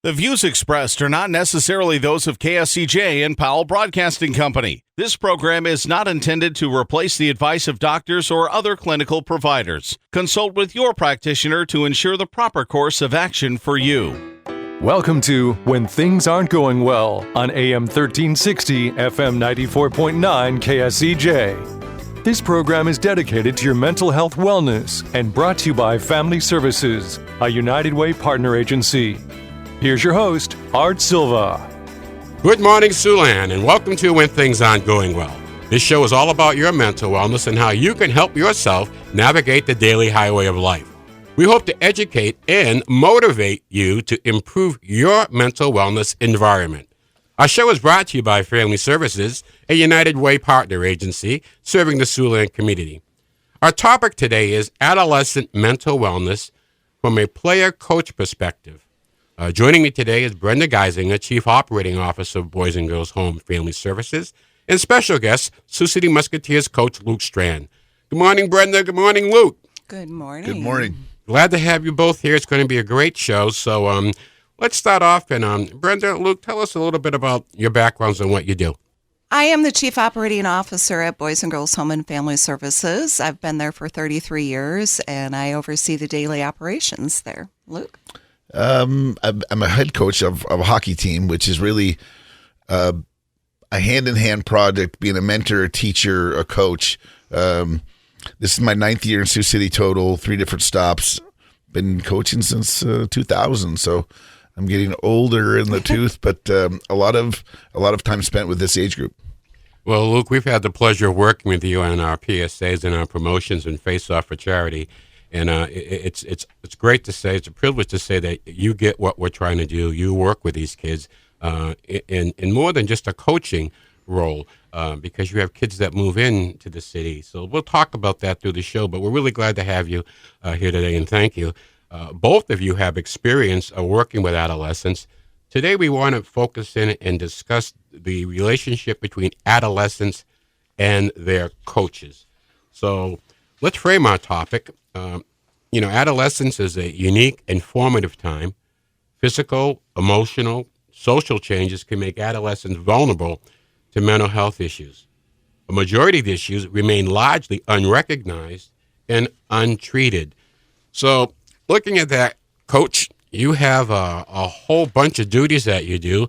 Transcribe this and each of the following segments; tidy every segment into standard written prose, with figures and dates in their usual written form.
The views expressed are not necessarily those of KSCJ and Powell Broadcasting Company. This program is not intended to replace the advice of doctors or other clinical providers. Consult with your practitioner to ensure the proper course of action for you. Welcome to When Things Aren't Going Well on AM 1360, FM 94.9 KSCJ. This program is dedicated to your mental health wellness and brought to you by Family Services, a United Way partner agency. Here's your host, Art Silva. Good morning, Siouxland, and welcome to When Things Aren't Going Well. This show is all about your mental wellness and how you can help yourself navigate the daily highway of life. We hope to educate and motivate you to improve your mental wellness environment. Our show is brought to you by Family Services, a United Way partner agency serving the Siouxland community. Our topic today is adolescent mental wellness from a player-coach perspective. Joining me today is Brenda Geisinger, Chief Operating Officer of Boys and Girls Home Family Services, and special guest, Sioux City Musketeers coach Luke Strand. Good morning, Brenda. Good morning, Luke. Good morning. Good morning. Glad to have you both here. It's going to be a great show. So let's start off. And Brenda, Luke, tell us a little bit about your backgrounds and what you do. I am the Chief Operating Officer at Boys and Girls Home and Family Services. I've been there for 33 years, and I oversee the daily operations there. Luke? I'm a head coach of a hockey team, which is really a hand-in-hand project, being a mentor, a teacher, a coach. This is my 9th year in Sioux City total, 3 different stops. Been coaching since 2000, so I'm getting older in the tooth, but a lot of time spent with this age group. Well, Luke, we've had the pleasure of working with you on our PSAs and our promotions and Face Off for Charity. And it's great to say, it's a privilege to say that you get what we're trying to do. You work with these kids in more than just a coaching role because you have kids that move into the city. So we'll talk about that through the show, but we're really glad to have you here today, and thank you. Both of you have experience working with adolescents. Today we want to focus in and discuss the relationship between adolescents and their coaches. So let's frame our topic. Adolescence is a unique and formative time. Physical, emotional, social changes can make adolescents vulnerable to mental health issues. A majority of the issues remain largely unrecognized and untreated. So looking at that, Coach, you have a whole bunch of duties that you do.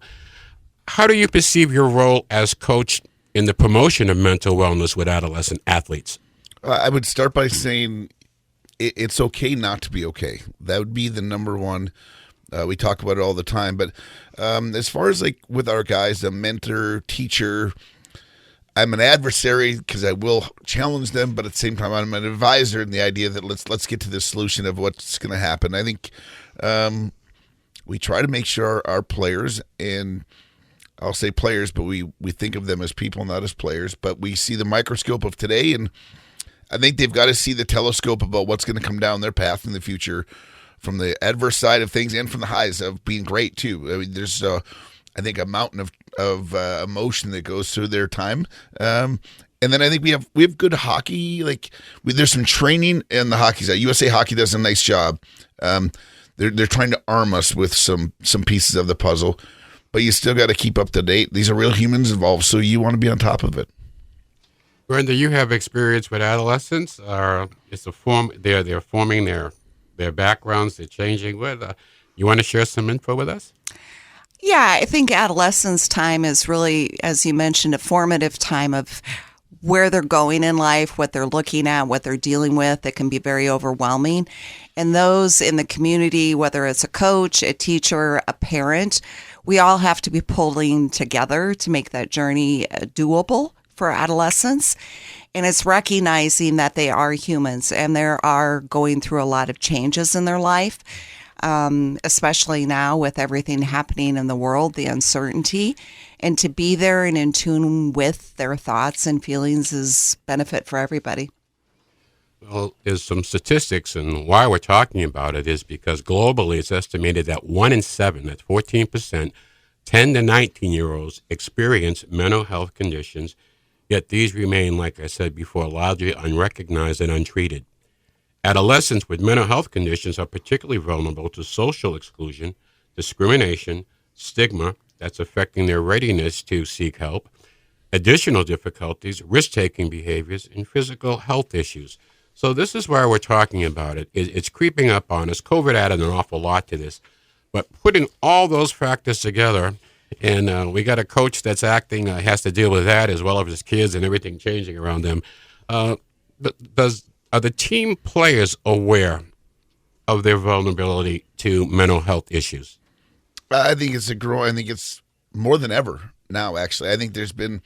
How do you perceive your role as coach in the promotion of mental wellness with adolescent athletes? I would start by saying it's okay not to be okay. That would be the number one. We talk about it all the time. But as far as like with our guys, a mentor, teacher, I'm an adversary because I will challenge them, but at the same time, I'm an advisor in the idea that let's get to the solution of what's going to happen. I think we try to make sure our players, and I'll say players, but we think of them as people, not as players, but we see the microscope of today, and I think they've got to see the telescope about what's going to come down their path in the future from the adverse side of things and from the highs of being great, too. I mean, there's, I think, a mountain of emotion that goes through their time. And then I think we have good hockey. There's some training in the hockey side. USA Hockey does a nice job. They're trying to arm us with some pieces of the puzzle, but you still got to keep up to date. These are real humans involved, so you want to be on top of it. Brenda, you have experience with adolescents. They're forming their backgrounds. They're changing. You want to share some info with us? Yeah, I think adolescence time is really, as you mentioned, a formative time of where they're going in life, what they're looking at, what they're dealing with. It can be very overwhelming. And those in the community, whether it's a coach, a teacher, a parent, we all have to be pulling together to make that journey doable for adolescents. And it's recognizing that they are humans and they are going through a lot of changes in their life, especially now with everything happening in the world, the uncertainty. And to be there and in tune with their thoughts and feelings is benefit for everybody. Well, there's some statistics, and why we're talking about it is because globally it's estimated that 1 in 7, that's 14%, 10 to 19-year-olds experience mental health conditions, yet these remain, like I said before, largely unrecognized and untreated. Adolescents with mental health conditions are particularly vulnerable to social exclusion, discrimination, stigma that's affecting their readiness to seek help, additional difficulties, risk-taking behaviors, and physical health issues. So this is why we're talking about it. It's creeping up on us. COVID added an awful lot to this. But putting all those factors together, and we got a coach that's acting, has to deal with that as well as his kids and everything changing around them. But are the team players aware of their vulnerability to mental health issues? I think it's more than ever now, actually. I think there's been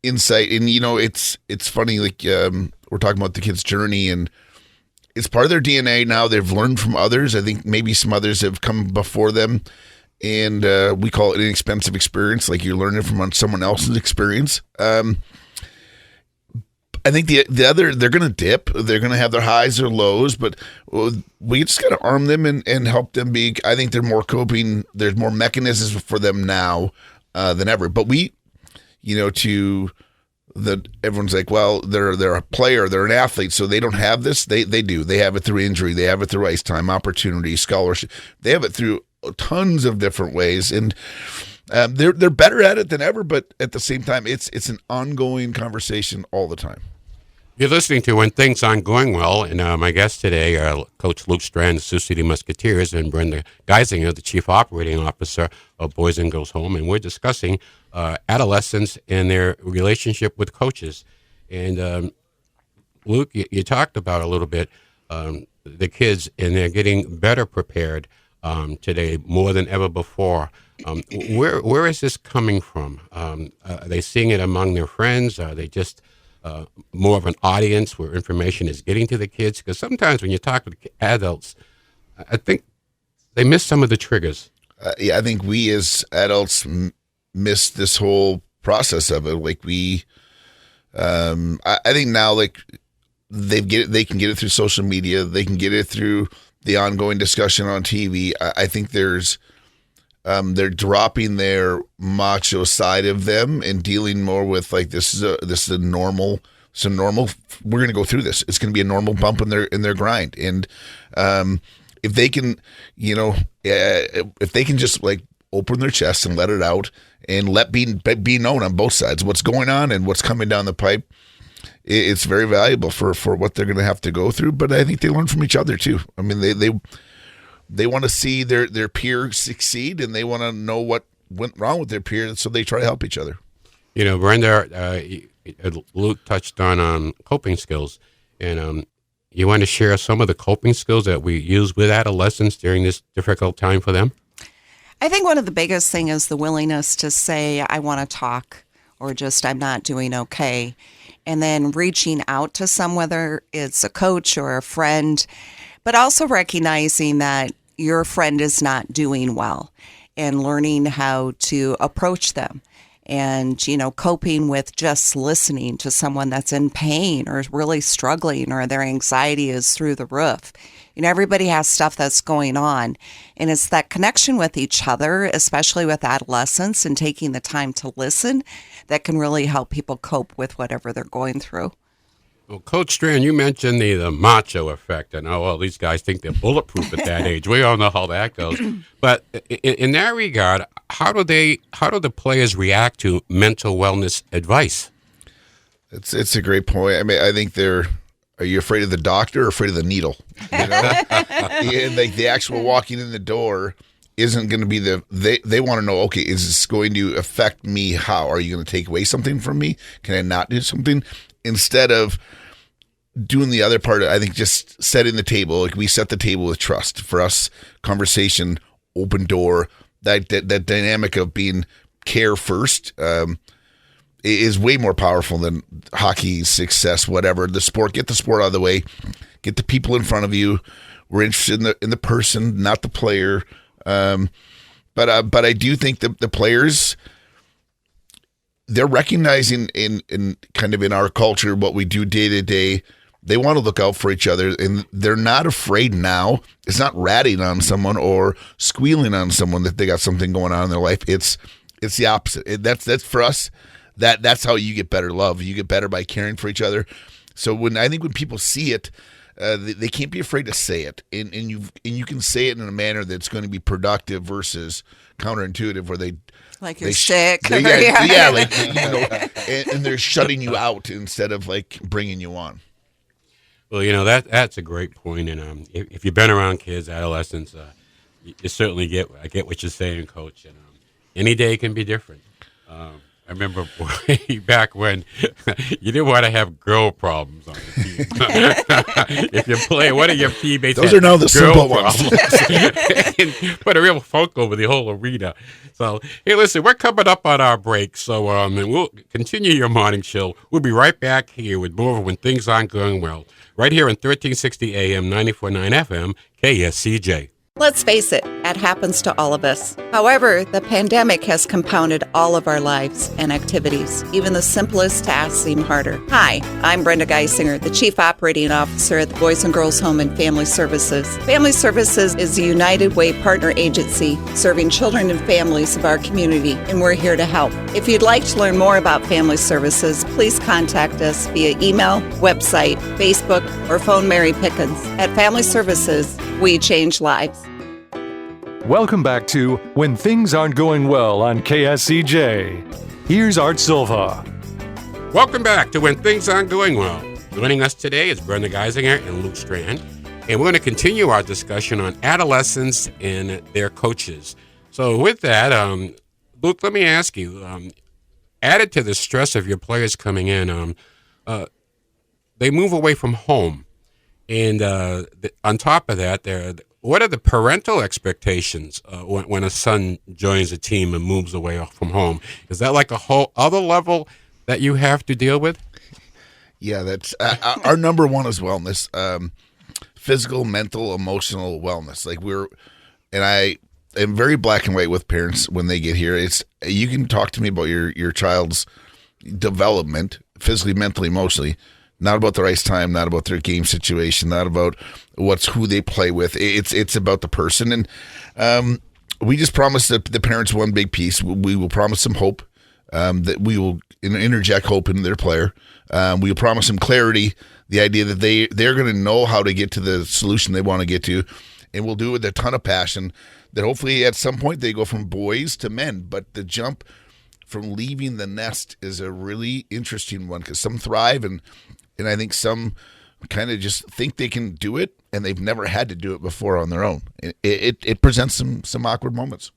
insight, and it's funny, like we're talking about the kids' journey, and it's part of their DNA now. They've learned from others. I think maybe some others have come before them, and we call it an inexpensive experience, like you're learning from someone else's experience. I think the other, they're going to dip. They're going to have their highs or lows, but we just got to arm them and help them be. I think they're more coping. There's more mechanisms for them now than ever. But everyone's like, well, they're a player, they're an athlete, so they don't have this. They do. They have it through injury. They have it through ice time, opportunity, scholarship. They have it through tons of different ways, and they're better at it than ever. But at the same time, it's an ongoing conversation all the time. You're listening to When Things Aren't Going Well, and my guests today are Coach Luke Strand, the Sioux City Musketeers, and Brenda Geisinger, the Chief Operating Officer of Boys and Girls Home, and we're discussing adolescents and their relationship with coaches. And Luke, you talked about a little bit the kids, and they're getting better prepared today more than ever before. Where is this coming from? Are they seeing it among their friends? Are they just more of an audience where information is getting to the kids? Because sometimes when you talk with adults, I think they miss some of the triggers. I think we as adults miss this whole process of it. Like I think now, like they can get it through social media. They can get it through the ongoing discussion on TV. I think they're dropping their macho side of them and dealing more with like this is a normal. So normal. We're going to go through this. It's going to be a normal bump in their grind. And if they can, if they can just like open their chest and let it out and let be known on both sides what's going on and what's coming down the pipe, it's very valuable for what they're going to have to go through. But I think they learn from each other too. I mean, they want to see their peer succeed, and they want to know what went wrong with their peer, so they try to help each other. Brenda, Luke touched on coping skills, and you want to share some of the coping skills that we use with adolescents during this difficult time for them? I think one of the biggest thing is the willingness to say, I want to talk, or just, I'm not doing okay. And then reaching out to some, whether it's a coach or a friend, but also recognizing that your friend is not doing well and learning how to approach them. And, coping with just listening to someone that's in pain or really struggling, or their anxiety is through the roof. Everybody has stuff that's going on. And it's that connection with each other, especially with adolescents, and taking the time to listen, that can really help people cope with whatever they're going through. Well, Coach Strand, you mentioned the macho effect. I know, well, these guys think they're bulletproof at that age. We all know how that goes. But in that regard, how do the players react to mental wellness advice? It's a great point. I mean, I think are you afraid of the doctor or afraid of the needle? Like the actual walking in the door isn't going to be they want to know, okay, is this going to affect me? How are you going to take away something from me? Can I not do something? Instead of doing the other part, I think just setting the table. Like we set the table with trust. For us, conversation, open door, that dynamic of being care first is way more powerful than hockey, success, whatever. The sport, get the sport out of the way. Get the people in front of you. We're interested in the person, not the player. But I do think the players, they're recognizing in kind of in our culture what we do day to day. They want to look out for each other, and they're not afraid now. It's not ratting on someone or squealing on someone that they got something going on in their life. It's the opposite. That's for us. That's how you get better love. You get better by caring for each other. So when people see it, they can't be afraid to say it, and you can say it in a manner that's going to be productive versus counterintuitive, where like you're sick. Like and they're shutting you out instead of like bringing you on. Well, that's a great point, and if you've been around kids, adolescents, you certainly get what you're saying, Coach. And any day can be different. I remember way back when you didn't want to have girl problems on the team. If you play, one of your teammates, those are now the simple ones. And put a real funk over the whole arena. So, hey, listen, we're coming up on our break, so and we'll continue your morning show. We'll be right back here with more of When Things Aren't Going Well, right here on 1360 AM, 94.9 FM, KSCJ. Let's face it, that happens to all of us. However, the pandemic has compounded all of our lives and activities. Even the simplest tasks seem harder. Hi, I'm Brenda Geisinger, the Chief Operating Officer at the Boys and Girls Home and Family Services. Family Services is a United Way partner agency serving children and families of our community, and we're here to help. If you'd like to learn more about Family Services, please contact us via email, website, Facebook, or phone Mary Pickens. At Family Services, we change lives. Welcome back to When Things Aren't Going Well on KSCJ. Here's Art Silva. Welcome back to When Things Aren't Going Well. Joining us today is Brenda Geisinger and Luke Strand, and we're going to continue our discussion on adolescents and their coaches. So with that, Luke, let me ask you, added to the stress of your players coming in, they move away from home. And on top of that, what are the parental expectations when a son joins a team and moves away from home? Is that like a whole other level that you have to deal with? Yeah, that's our number one is wellness, physical, mental, emotional wellness. I am very black and white with parents when they get here. You can talk to me about your child's development, physically, mentally, emotionally. Not about their ice time, not about their game situation, not about who they play with. It's about the person. And we just promised the parents one big piece. We will promise them hope, that we will interject hope in their player. We'll promise them clarity, the idea that they're going to know how to get to the solution they want to get to. And we'll do it with a ton of passion, that hopefully at some point they go from boys to men. But the jump from leaving the nest is a really interesting one, because some thrive and I think some kind of just think they can do it, and they've never had to do it before on their own. It presents some awkward moments.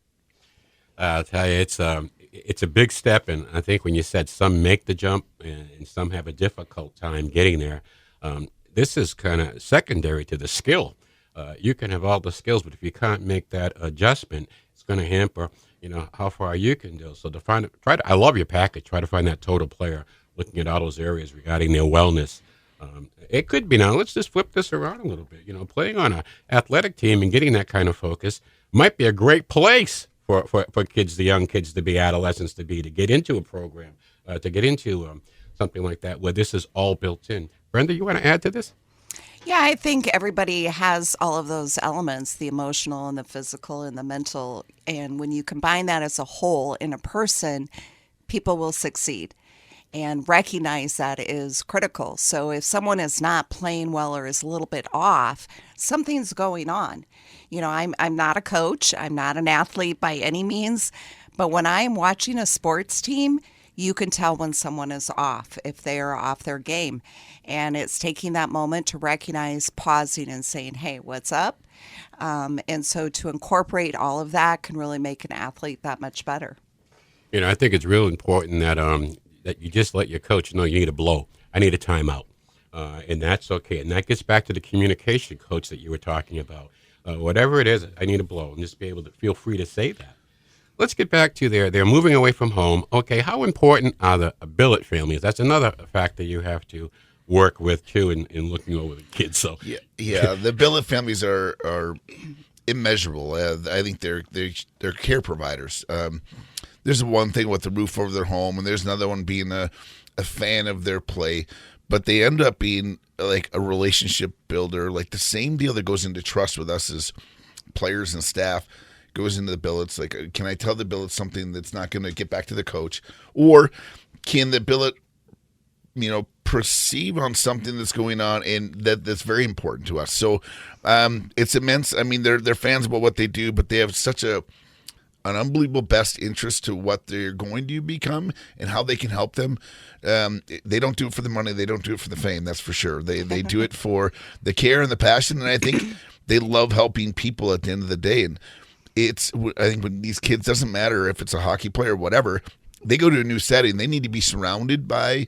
I'll tell you, it's a big step, and I think when you said some make the jump and some have a difficult time getting there, this is kind of secondary to the skill. You can have all the skills, but if you can't make that adjustment, it's going to hamper, how far you can do. So I love your package. Try to find that total player, looking at all those areas regarding their wellness. It could be, now let's just flip this around a little bit. Playing on an athletic team and getting that kind of focus might be a great place for kids, the young kids to be, adolescents to get into a program, to get into something like that where this is all built in. Brenda, you want to add to this? Yeah, I think everybody has all of those elements, the emotional and the physical and the mental. And when you combine that as a whole in a person, people will succeed. And recognize that is critical. So if someone is not playing well or is a little bit off, something's going on. I'm not a coach. I'm not an athlete by any means. But when I'm watching a sports team, you can tell when someone is off, if they are off their game. And it's taking that moment to recognize, pausing and saying, hey, what's up? And so to incorporate all of that can really make an athlete that much better. I think it's real important that you just let your coach know you need a blow. I need a timeout. And that's okay. And that gets back to the communication, coach, that you were talking about. Whatever it is, I need a blow. And just be able to feel free to say that. Let's get back to they're moving away from home. Okay, how important are the billet families? That's another factor you have to work with, too, in looking over the kids. So Yeah, the billet families are immeasurable. I think they're care providers. There's one thing with the roof over their home, and there's another one being a fan of their play. But they end up being like a relationship builder, like the same deal that goes into trust with us as players and staff goes into the billets. Like, can I tell the billet something that's not going to get back to the coach? Or can the billet perceive on something that's going on and that's very important to us. So it's immense. I mean, they're fans about what they do, but they have such an unbelievable best interest to what they're going to become and how they can help them. They don't do it for the money. They don't do it for the fame. That's for sure. They do it for the care and the passion. And I think they love helping people at the end of the day. And I think when these kids, doesn't matter if it's a hockey player or whatever, they go to a new setting, they need to be surrounded by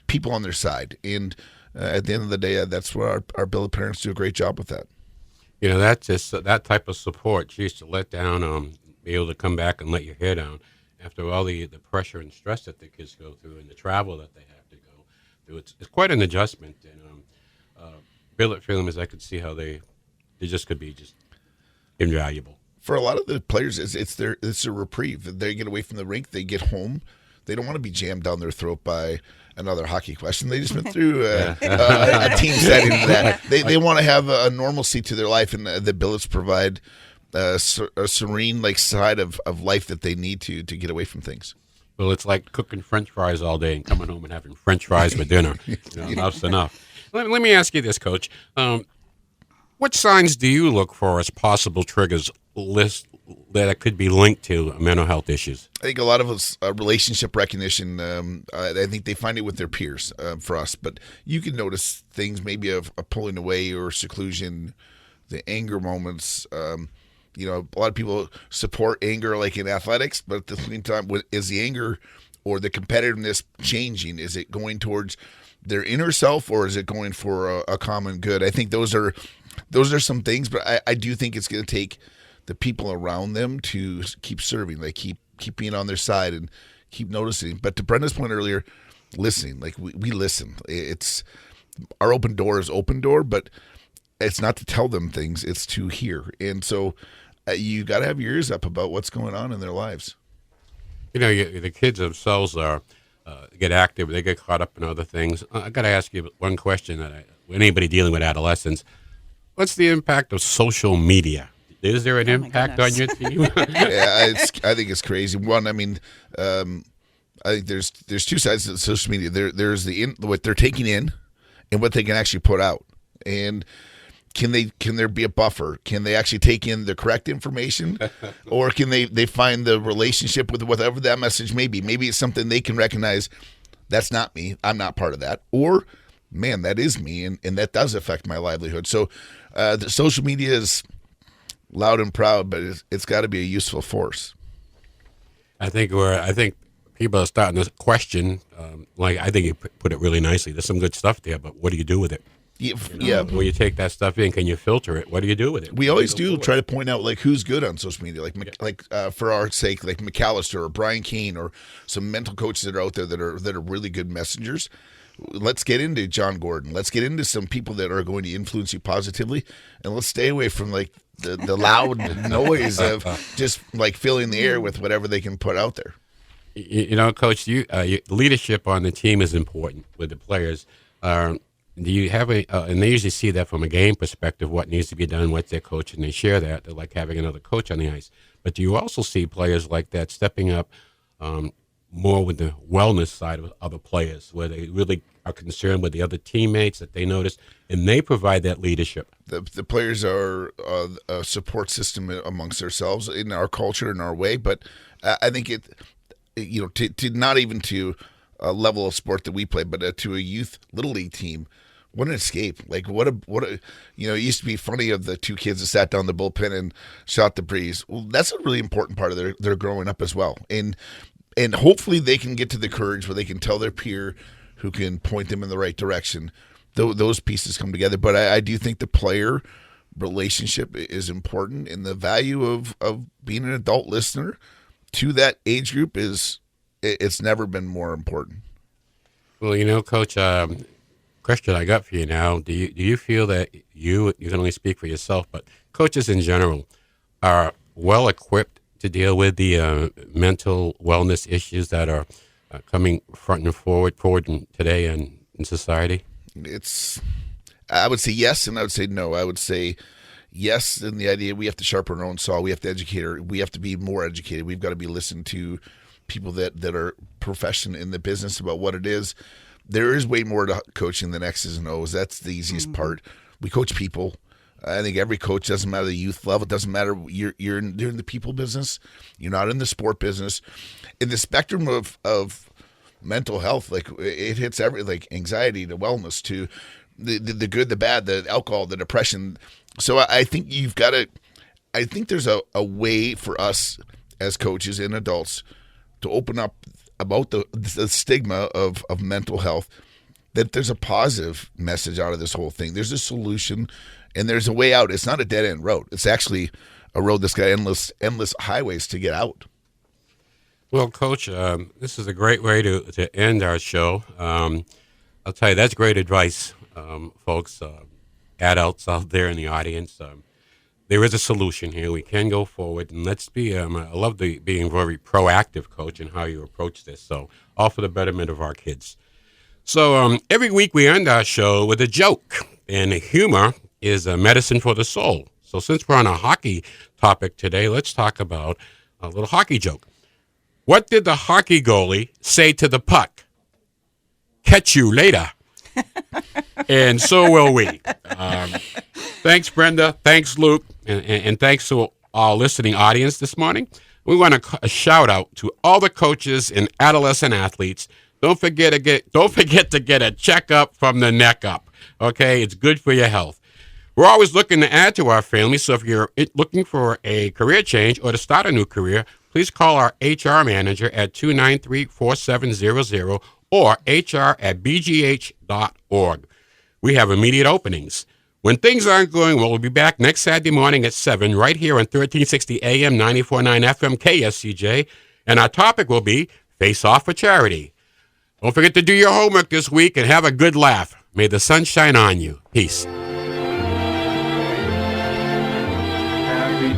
people on their side. And at the end of the day, that's where our Billet parents do a great job with that. That's just that type of support. You used to let down, be able to come back and let your hair down after all the pressure and stress that the kids go through and the travel that they have to go through. It's quite an adjustment. And Billet films, I could see how they just could be just invaluable. For a lot of the players, it's a reprieve. They get away from the rink, they get home. They don't want to be jammed down their throat by another hockey question. They just went through a team setting that they want to have a normalcy to their life, and the Billets provide a serene side of life that they need to get away from things. Well, it's like cooking French fries all day and coming home and having French fries for dinner. Enough's enough. Let me ask you this, Coach. What signs do you look for as possible triggers that could be linked to mental health issues? I think a lot of us relationship recognition. I think they find it with their peers for us, but you can notice things maybe of pulling away or seclusion, the anger moments. A lot of people support anger like in athletics, but at the same time, is the anger or the competitiveness changing? Is it going towards their inner self, or is it going for a common good? I think those are some things, but I do think it's going to take the people around them to keep serving, keep being on their side and keep noticing. But to Brenda's point earlier, listening, we listen. It's our open door is open door, but it's not to tell them things, it's to hear. And so you got to have your ears up about what's going on in their lives. The kids themselves get active, they get caught up in other things. I got to ask you one question anybody dealing with adolescents, what's the impact of social media? Is there an impact on your team? Yeah, I think it's crazy. One, I think there's two sides to social media. There's what they're taking in and what they can actually put out. And can there be a buffer? Can they actually take in the correct information? Or can they find the relationship with whatever that message may be? Maybe it's something they can recognize, that's not me, I'm not part of that. Or, man, that is me, and that does affect my livelihood. So the social media is loud and proud, but it's got to be a useful force. I think people are starting to question. I think you put it really nicely. There's some good stuff there, but what do you do with it? Yeah. When you take that stuff in, can you filter it? What do you do with it? We always do try to point out who's good on social media, for our sake, like McAllister or Brian Keane or some mental coaches that are out there that are really good messengers. Let's get into John Gordon. Let's get into some people that are going to influence you positively, and let's stay away from the loud noise of just filling the air with whatever they can put out there. Coach, leadership on the team is important with the players. Do you have and they usually see that from a game perspective, what needs to be done, what their coach, and they share that. They're like having another coach on the ice. But do you also see players like that stepping up more with the wellness side of other players, where they really are concerned with the other teammates that they notice, and they provide that leadership? The players are a support system amongst themselves in our culture, in our way. But I think to not even to a level of sport that we play, but to a youth little league team. What an escape! It used to be funny of the two kids that sat down the bullpen and shot the breeze. Well, that's a really important part of their growing up as well. And hopefully they can get to the courage where they can tell their peer who can point them in the right direction. Those pieces come together. But I do think the player relationship is important, and the value of being an adult listener to that age group it's never been more important. Well, Coach, question I got for you now, do you feel that you can only speak for yourself, but coaches in general are well equipped to deal with the mental wellness issues that are coming front and forward today in society? I would say yes, and I would say no. I would say yes in the idea we have to sharpen our own saw. We have to educate. We have to be more educated. We've got to be listening to people that are professional in the business about what it is. there is way more to coaching than X's and O's. That's the easiest part. We coach people. I think every coach, doesn't matter the youth level, it doesn't matter. You're in the people business. You're not in the sport business. In the spectrum of mental health, like it hits like anxiety to wellness to the good, the bad, the alcohol, the depression. So I think you've got to. I think there's a way for us as coaches and adults to open up about the stigma of mental health, that there's a positive message out of this whole thing. There's a solution and there's a way out. It's not a dead-end road. It's actually a road that's got endless highways to get out. Well, Coach, this is a great way to end our show. I'll tell you, that's great advice, folks, adults out there in the audience. There is a solution here. We can go forward, and let's be. I love being very proactive, Coach, in how you approach this. So, all for the betterment of our kids. So, every week we end our show with a joke, and humor is a medicine for the soul. So, since we're on a hockey topic today, let's talk about a little hockey joke. What did the hockey goalie say to the puck? Catch you later. And so will we. Thanks, Brenda. Thanks, Luke. And thanks to our listening audience this morning. We want a shout out to all the coaches and adolescent athletes. Don't forget to get a checkup from the neck up. Okay, it's good for your health. We're always looking to add to our family, so if you're looking for a career change or to start a new career, please call our HR manager at 293-4700 or hr@bgh.org. We have immediate openings. When things aren't going well, we'll be back next Saturday morning at 7 right here on 1360 AM, 94.9 FM, KSCJ, and our topic will be Face Off for Charity. Don't forget to do your homework this week and have a good laugh. May the sun shine on you. Peace. Happy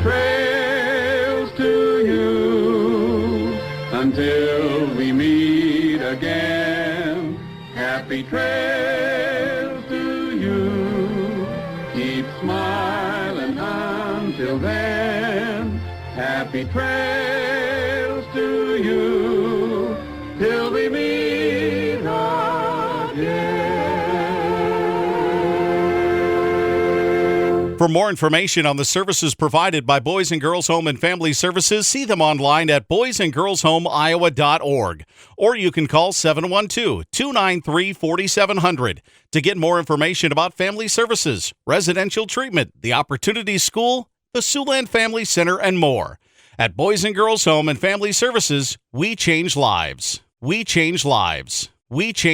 trails to you until we meet again. Happy trails to you. Keep smiling until then. Happy trails to you till we meet again. For more information on the services provided by Boys and Girls Home and Family Services, see them online at boysandgirlshomeiowa.org. Or you can call 712-293-4700 to get more information about family services, residential treatment, the Opportunity School, the Siouxland Family Center, and more. At Boys and Girls Home and Family Services, we change lives. We change lives. We change